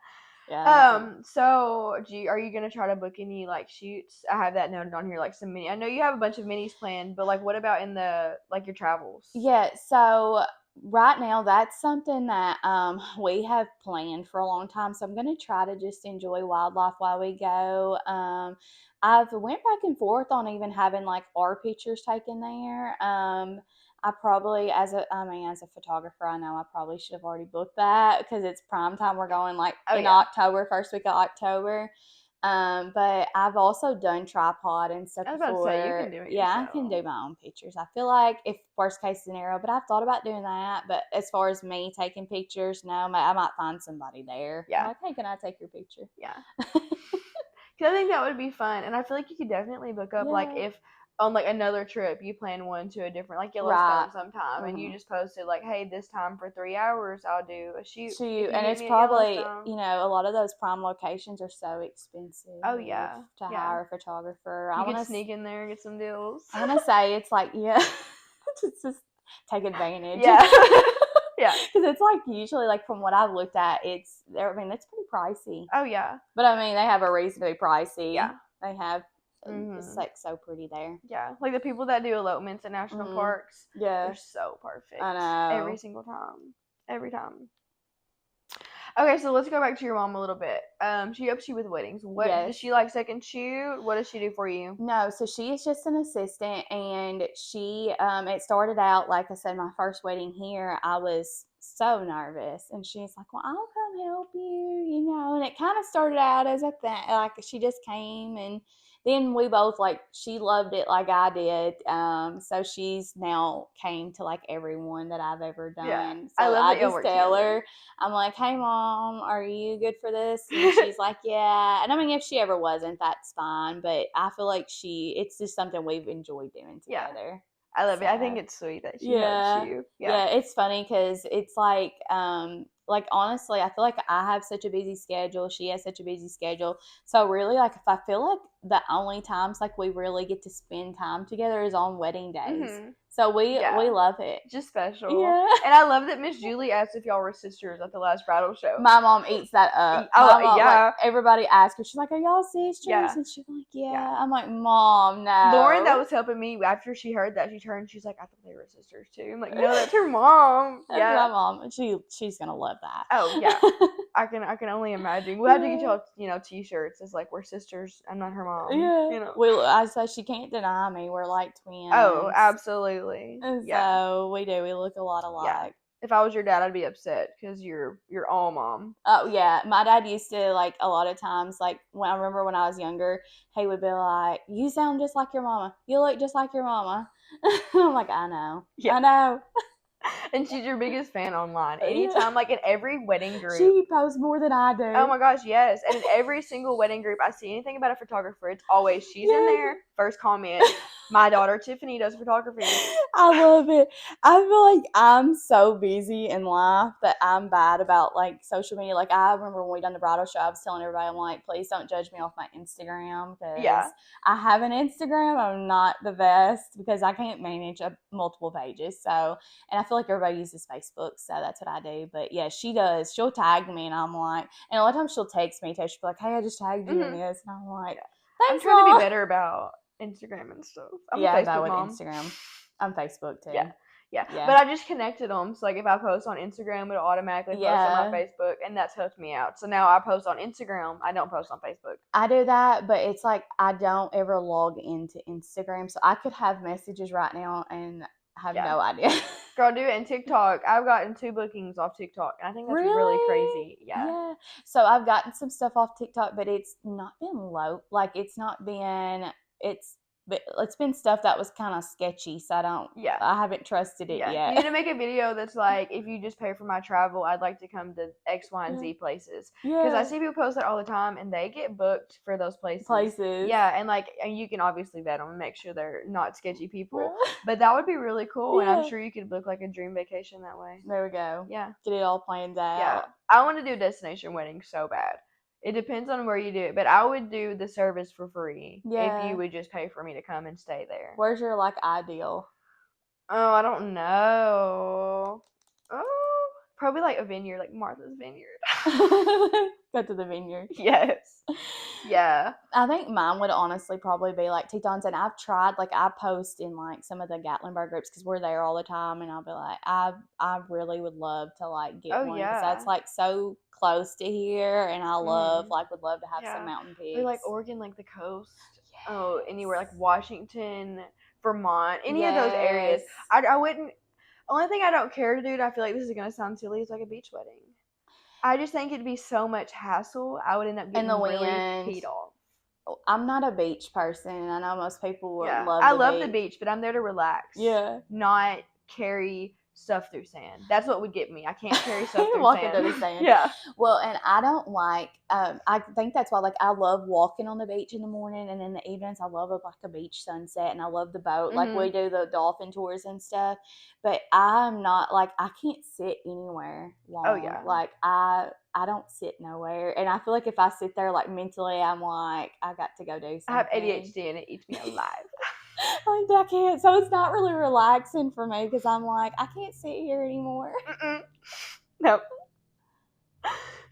Yeah. So are you gonna try to book any shoots? I have that noted on here, some mini. I know you have a bunch of minis planned, but what about in the your travels? Yeah. So right now, that's something that we have planned for a long time. So I'm going to try to just enjoy wildlife while we go. I've went back and forth on even having our pictures taken there. I probably, as a photographer, I know I probably should have already booked that because it's prime time. We're going in October, first week of October. But I've also done tripod and stuff before. I was about to say, you can do it yourself. I can do my own pictures. I feel like if worst case scenario, but I've thought about doing that. But as far as me taking pictures, no, I might find somebody there. Yeah. Hey, can I take your picture? Yeah. Because I think that would be fun. And I feel like you could definitely book up, if on another trip you plan one to a different Yellowstone sometime, and you just posted hey, this time for 3 hours I'll do a shoot. And it's probably a lot of those prime locations are so expensive. Oh yeah, to hire a photographer. You can sneak in there and get some deals. I want to say it's just take advantage. Yeah. Yeah, because it's usually from what I've looked at, it's pretty pricey. Oh yeah, but they have a reason to be pricey. Yeah, they have. It's so pretty there. Yeah, the people that do elopements in national parks. Yeah, they're so perfect. I know. Every single time, every time. Okay, so let's go back to your mom a little bit. She helps you with weddings. What does she second shoot? What does she do for you? No, so she is just an assistant, and she it started out, like I said, my first wedding here, I was so nervous, and she's like, well, I'll come help you, and it kind of started out as a thing, she just came, and then we both, like, she loved it like I did. So she's now came to, like, everyone that I've ever done. Yeah. So I love that y'all just work tell together. her, I'm like, hey, Mom, are you good for this? And she's like, yeah. And I mean, if she ever wasn't, that's fine. But I feel like it's just something we've enjoyed doing together. I love it. I think it's sweet that she helps you. Yeah, it's funny because it's like honestly, I feel like I have such a busy schedule. She has such a busy schedule. So really, like, if I feel like the only times like we really get to spend time together is on wedding days. Mm-hmm. So we love it. Just special. Yeah. And I love that Miss Julie asked if y'all were sisters at the last bridal show. My mom eats that up. Oh, Mom, yeah. Like, everybody asks her, she's like, are y'all sisters? Yeah. And she's like, yeah. I'm like, Mom, no. Lauren, that was helping me. After she heard that, she turned, she's like, I thought they were sisters too. I'm like, no, that's her mom. That's my mom. She's going to love that. Oh, yeah. I can only imagine. We'll have to get y'all, t-shirts. It's like, we're sisters. I'm not her mom. Yeah. I say she can't deny me. We're like twins. Oh, absolutely. And so we do. We look a lot alike. Yeah. If I was your dad, I'd be upset because you're all mom. Oh, yeah. My dad used to, like, a lot of times, like, when I remember when I was younger, he would be like, you sound just like your mama. You look just like your mama. I'm like, I know. Yeah. I know. And she's your biggest fan online. Anytime, like, in every wedding group. She posts more than I do. Oh, my gosh, yes. And in every single wedding group, I see anything about a photographer, it's always, she's in there, first comment. My daughter, Tiffany, does photography. I love it. I feel like I'm so busy in life that I'm bad about, like, social media. Like, I remember when we done the bridal show, I was telling everybody, I'm like, please don't judge me off my Instagram because I have an Instagram. I'm not the best because I can't manage multiple pages. So, and I feel like everybody uses Facebook, so that's what I do. But yeah, she does. She'll tag me, and I'm like, and a lot of times she'll text me too. She'll be like, hey, I just tagged you in this, and I'm like, thanks, I'm trying Mom. to be better about Instagram and stuff. I'm a Facebook mom. Instagram. I'm Facebook too. Yeah. But I just connected them. So, like, if I post on Instagram, it'll automatically post on my Facebook, and that's helped me out. So now I post on Instagram. I don't post on Facebook. I do that, but it's like I don't ever log into Instagram. So I could have messages right now and have no idea. Girl, do it. And TikTok, I've gotten 2 bookings off TikTok, and I think that's really crazy. Yeah. So I've gotten some stuff off TikTok, but it's not been low. Like, it's not been, but it's been stuff that was kind of sketchy, so I haven't trusted it yet. You need to make a video that's like, if you just pay for my travel, I'd like to come to X, Y, and Z places. Because I see people post that all the time, and they get booked for those places. Yeah, and you can obviously vet them and make sure they're not sketchy people. But that would be really cool, and I'm sure you could book, like, a dream vacation that way. There we go. Yeah. Get it all planned out. Yeah. I want to do a destination wedding so bad. It depends on where you do it, but I would do the service for free if you would just pay for me to come and stay there. Where's your, like, ideal? Oh, I don't know. Oh, probably like a vineyard, like Martha's Vineyard. Go to the vineyard. Yes. Yeah. I think mine would honestly probably be like Tetons, and I've tried, like, I post in, like, some of the Gatlinburg groups because we're there all the time, and I'll be like, I really would love to, like, get one because that's, like, so close to here, and I would love to have some mountain peaks. Or, like, Oregon, like, the coast. Yes. Oh, anywhere, like, Washington, Vermont, any of those areas. I wouldn't, only thing I don't care to do, and I feel like this is going to sound silly, is like a beach wedding. I just think it'd be so much hassle. I would end up getting really peed off. I'm not a beach person, and I know most people would love the beach. I love the beach, but I'm there to relax. Yeah. Not carry stuff through sand. That's what would get me. I can't carry stuff through walking sand. through the sand. Yeah. Well, and I don't like, I think that's why, like, I love walking on the beach in the morning, and in the evenings, I love a beach sunset, and I love the boat. Like, we do the dolphin tours and stuff, but I'm not, like, I can't sit anywhere long. Oh, yeah. Like, I don't sit nowhere, and I feel like if I sit there, like, mentally, I'm like, I got to go do something. I have ADHD, and it eats me alive. Like, I can't. So it's not really relaxing for me because I'm like, I can't sit here anymore. Nope.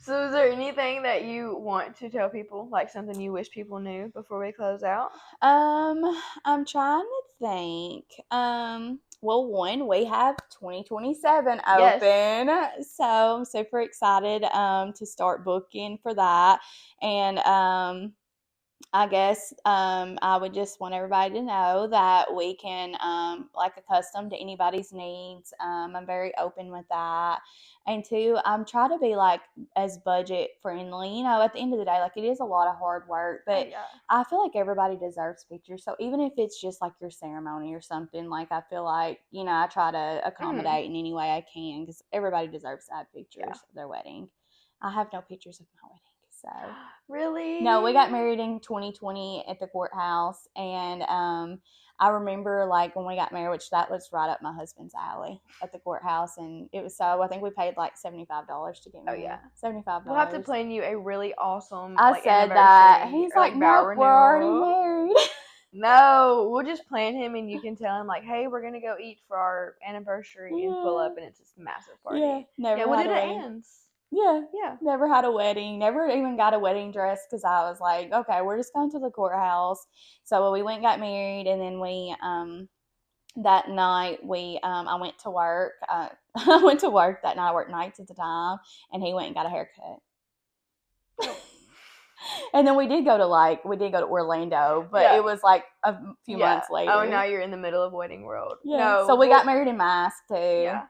So is there anything that you want to tell people, like something you wish people knew before we close out? I'm trying to think. Well, one, we have 2027 open, so I'm super excited to start booking for that. And I guess I would just want everybody to know that we can like accustom to anybody's needs. I'm very open with that. And two, I'm trying to be like as budget friendly. You know, at the end of the day, like it is a lot of hard work, Oh, but yeah. I feel like everybody deserves pictures. So even if it's just like your ceremony or something, like I feel like, you know, I try to accommodate in any way I can because everybody deserves to have pictures of their wedding. I have no pictures of my wedding. So Really? no, we got married in 2020 at the courthouse, and I remember like when we got married, which that was right up my husband's alley at the courthouse, and it was so I think we paid like $75 to get Oh married. yeah. $75. We'll have to plan you a really awesome I like said that. anniversary He's or like, vow nope, we're already renewal. married. No, we'll just plan him and you can tell him like, hey, we're gonna go eat for our anniversary and pull up and it's this massive party. Yeah, never we'll had do a the wedding. ends. Yeah, Yeah. never had a wedding. Never even got a wedding dress because I was like, okay, we're just going to the courthouse. So we went and got married, and then we that night we I went to work. I went to work that night. I worked nights at the time, and he went and got a haircut. And then we did go to Orlando, but it was like a few months later. Oh, now you're in the middle of wedding world. Yeah. No, So we got married in mask too. Yeah.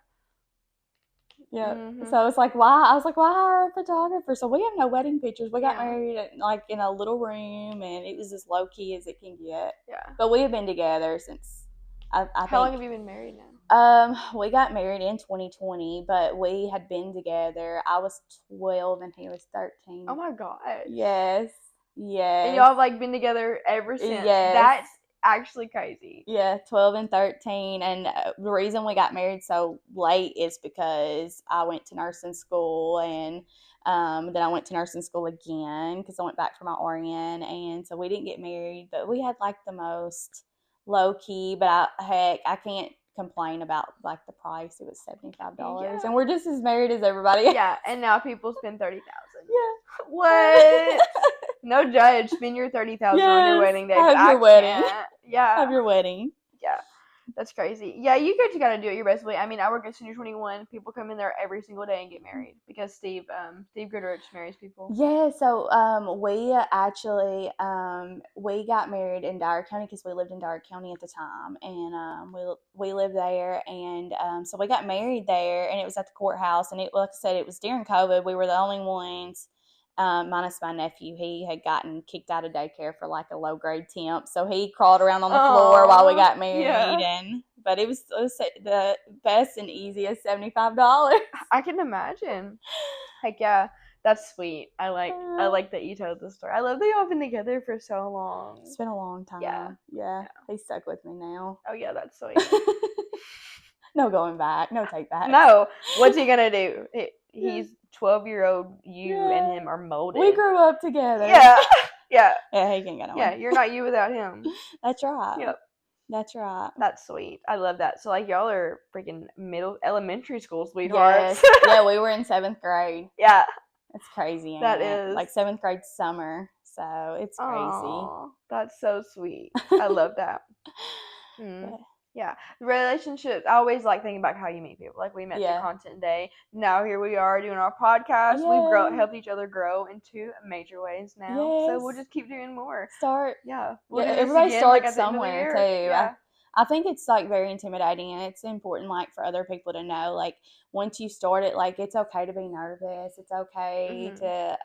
Yeah. Mm-hmm. So it's like, why? I was like, why hire a photographer? So we have no wedding pictures. We got Yeah. married like in a little room, and it was as low key as it can get. Yeah. But we have been together since. How long have you been married now? We got married in 2020, but we had been together. I was 12 and he was 13. Oh my gosh. Yes. Yes. And y'all have like been together ever since. Yes. That's actually crazy. Yeah, 12 and 13. And the reason we got married so late is because I went to nursing school, and then I went to nursing school again because I went back for my RN. And so we didn't get married, but we had like the most low key, but I can't complain about like the price. It was $75, and we're just as married as everybody else. Yeah, and now people spend $30,000. Yeah. What? No judge. Spend your $30,000 on your wedding day. Have your wedding. Can't. Yeah. Have your wedding. Yeah. That's crazy. Yeah, you gotta do it your best way. I mean, I work at Senior 21. People come in there every single day and get married because Steve Goodrich marries people. Yeah, so we actually we got married in Dyer County because we lived in Dyer County at the time, and we lived there, and so we got married there, and it was at the courthouse, and it, like I said, it was during COVID. We were the only ones. Minus my nephew, he had gotten kicked out of daycare for like a low grade temp, so he crawled around on the floor while we got married, but it was the best and easiest $75. I can imagine. Heck yeah, that's sweet. I like that you told the story. I love that y'all been together for so long. It's been a long time. Yeah. He's stuck with me now. Oh yeah, that's sweet. No going back. No take back. No. What's he gonna do? He's 12-year-old you and him are molded. We grew up together. Yeah. Yeah. Yeah, he can get on. Yeah, you're not you without him. That's right. Yep. That's right. That's sweet. I love that. So like y'all are freaking elementary school sweethearts. Yes. Yeah, we were in 7th grade. Yeah. It's crazy. That is. Is. Like 7th grade summer. So it's crazy. Aww, that's so sweet. I love that. Yeah, relationships. I always like thinking about how you meet people. Like we met through Content Day. Now here we are doing our podcast. We've helped each other grow in 2 major ways now. So we'll just keep doing more. Everybody starts somewhere too. Yeah. I think it's like very intimidating, and it's important like for other people to know, like once you start it, like it's okay to be nervous. It's okay to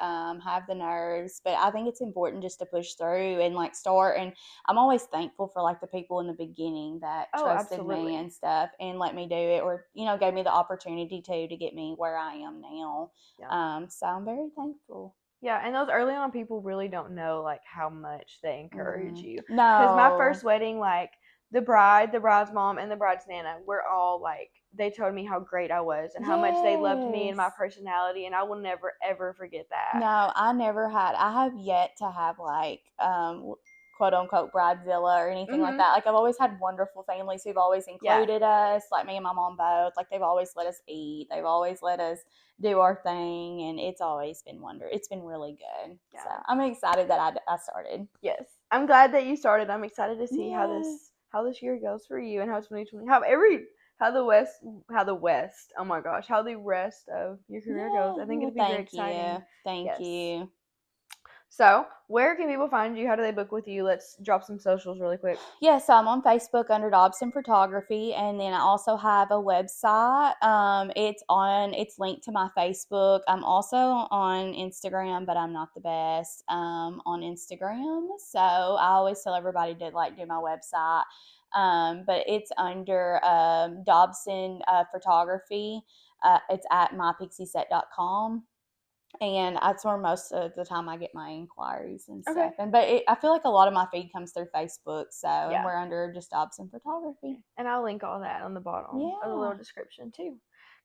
have the nerves, but I think it's important just to push through and like start. And I'm always thankful for like the people in the beginning that trusted me and stuff and let me do it, or gave me the opportunity to get me where I am now. Yeah. So I'm very thankful. Yeah, and those early on people really don't know like how much they encourage you. No, because my first wedding, like the bride, the bride's mom, and the bride's nana were all like, they told me how great I was and how much they loved me and my personality, and I will never ever forget that. No, I have yet to have like quote unquote bridezilla or anything like that. Like I've always had wonderful families who've always included us, like me and my mom both. Like they've always let us eat, they've always let us do our thing, and it's always been It's been really good. So I'm excited that I started. Yes, I'm glad that you started. I'm excited to see how this year goes for you and how 2020 how the rest of your career goes. I think it'll be very exciting. Thank you. So, where can people find you? How do they book with you? Let's drop some socials really quick. Yeah, so I'm on Facebook under Dobson Photography, and then I also have a website. It's linked to my Facebook. I'm also on Instagram, but I'm not the best on Instagram. So I always tell everybody to like do my website. But it's under Dobson Photography. It's at mypixieset.com. And that's where most of the time I get my inquiries and stuff. And I feel like a lot of my feed comes through Facebook, so and we're under just Dobson Photography. And I'll link all that on the bottom of the little description too.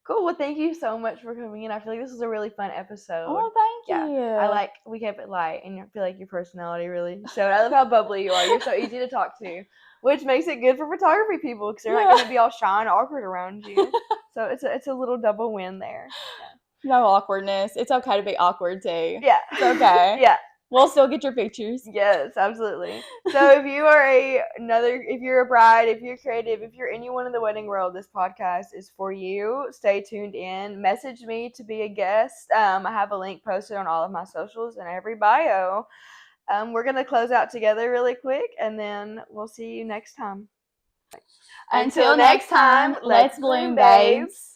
Cool. Well, thank you so much for coming in. I feel like this was a really fun episode. Oh, thank you. We kept it light, and I feel like your personality really showed. I love how bubbly you are. You're so easy to talk to, which makes it good for photography people because they're not going to be all shy and awkward around you. So it's a little double win there. No awkwardness. It's okay to be awkward too. Yeah. It's okay. Yeah. We'll still get your pictures. Yes, absolutely. So if you are if you're a bride, if you're creative, if you're anyone in the wedding world, this podcast is for you. Stay tuned in. Message me to be a guest. I have a link posted on all of my socials and every bio. We're going to close out together really quick, and then we'll see you next time. Until next time, let's bloom, babes.